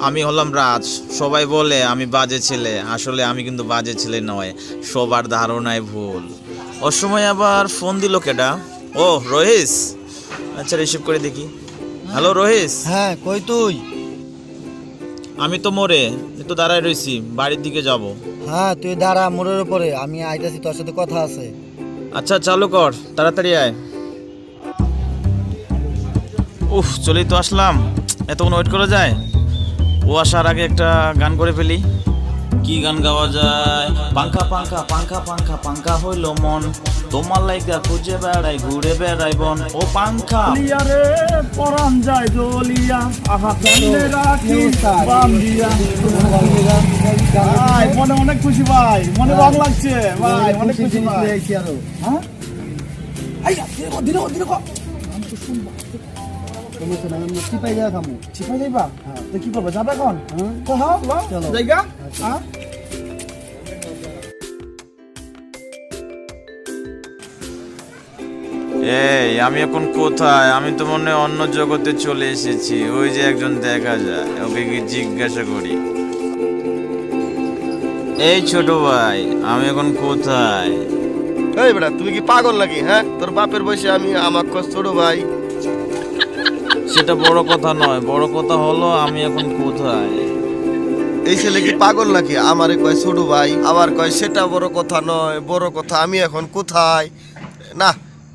আমি হলাম রাজ। সবাই বলে আমি বাজে ছেলে, আসলে আমি কিন্তু বাজে ছেলে নয়, সবার ধারণায় ভুল। ওর সময় আবার ফোন দিল কেডা? ও রহিস, আচ্ছা রিসিভ করে দেখি। হ্যালো রহিস। হ্যাঁ, কই তুই? আমি তো মোড়ে, একটু দাঁড়ায় রইছি, বাড়ির দিকে যাব। হ্যাঁ, তুই দাঁড়া মোড়ের উপরে, আমি আইতাছি, তোর সাথে কথা আছে। আচ্ছা চালু কর, তাড়াতাড়ি আয়। উফ, চলেই তো আসলাম, এতক্ষণ ওয়েট করা যায়? ও আসার আগে একটা গান করে ফেলি। কি গান গাওয়া যায়? পাঙ্খা পাঙ্খা পাঙ্খা পাঙ্খা পাঙ্খা হইল মন, তোমার লাইগা খুঁজে বেড়াই ঘুরে বেড়াই বন। ও পাঙ্খা রে পরান যায় দলিয়া আহা কান্দে রাখি বান্দিয়া। ভাই মনে অনেক খুশি ভাই, মনে রং লাগছে ভাই, অনেক খুশি ভাই। হ্যাঁ এই দিনে দিনে কো চিপাই যা খামু। চিপা যাইবা? তো কি করবে, যাবে এখন? তো হ্যাঁ জায়গা। হ্যাঁ এই আমি এখন কোথায়? আমি তো মনে হয় অন্য জগতে চলে এসেছি। ওই যে একজন দেখা যায়, ওকে কি জিজ্ঞাসা করি। এই ছোট ভাই, আমি এখন কোথায়? এই বেটা, তুমি কি পাগল নাকি? হ্যাঁ, তোর বাপের বয়সে আমি আমাকে ছোট ভাই। সেটা বড় কথা নয়, বড় কথা হলো আমি এখন কোথায়। এই ছেলে কি পাগল নাকি? আমারে কয় ছোট ভাই, আবার কয় সেটা বড় কথা নয়, বড় কথা আমি এখন কোথায়। না,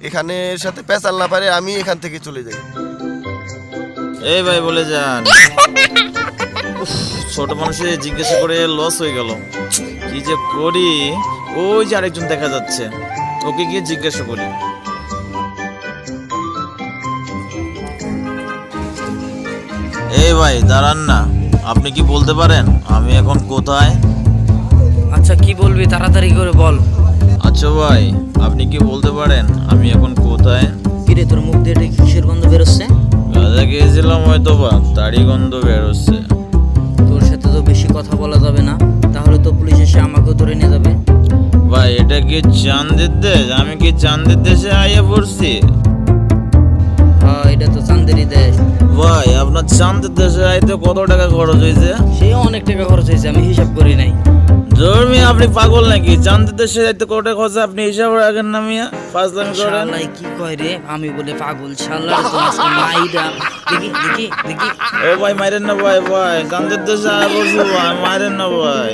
এখানে এর সাথে পেঁচাল না পারে, আমি এখান থেকে চলে যাই। এই ভাই বলে যান। উফ, ছোট মানুষে জিজ্ঞাসা করে লস হয়ে গেল, কি যে করি। ওই যে আরেকজন দেখা যাচ্ছে, ওকে গিয়ে জিজ্ঞাসা করি। এই ভাই দাঁড়ান না, আপনি কি বলতে পারেন আমি এখন কোথায়? আচ্ছা কি বলবি তাড়াতাড়ি করে বল। আচ্ছা ভাই, আপনি কি বলতে পারেন আমি এখন কোথায়? কিরে তোর মুখ দিয়ে এটা কিসের গন্ধ বেরোচ্ছে? গাঁজা খেয়েছিলাম হয়তো বা, তারই গন্ধ বেরোচ্ছে। তোর সাথে তো বেশি কথা বলা যাবে না, তাহলে তো পুলিশ এসে আমাকেও ধরে নিয়ে যাবে। ভাই এটা কি চাঁদের দেশ? আমি কি চাঁদের দেশে আইয়া পড়ছি? হ্যাঁ এটা তো চান্দেরই দেশ। ভাই আপনার চাঁদের দেশে আইতে কত টাকা খরচ হয়েছে? সে অনেক টাকা খরচ হয়েছে, আমি হিসাব করি নাই। জর্মি আপনি পাগল নাকি? চাঁদের দেশে আইতে কত টাকা খরচ আপনি হিসাব রাখেন না মিয়া, ফাজলামি করেন। শালাই কি কয় রে, আমি বলে পাগল। শালা তো আজকে মাইরা দেখি দেখি দেখি। ও ভাই মাইরেন না ভাই, ভাই চাঁদের দেশে আয় বলছি ভাই, মাইরেন না ভাই।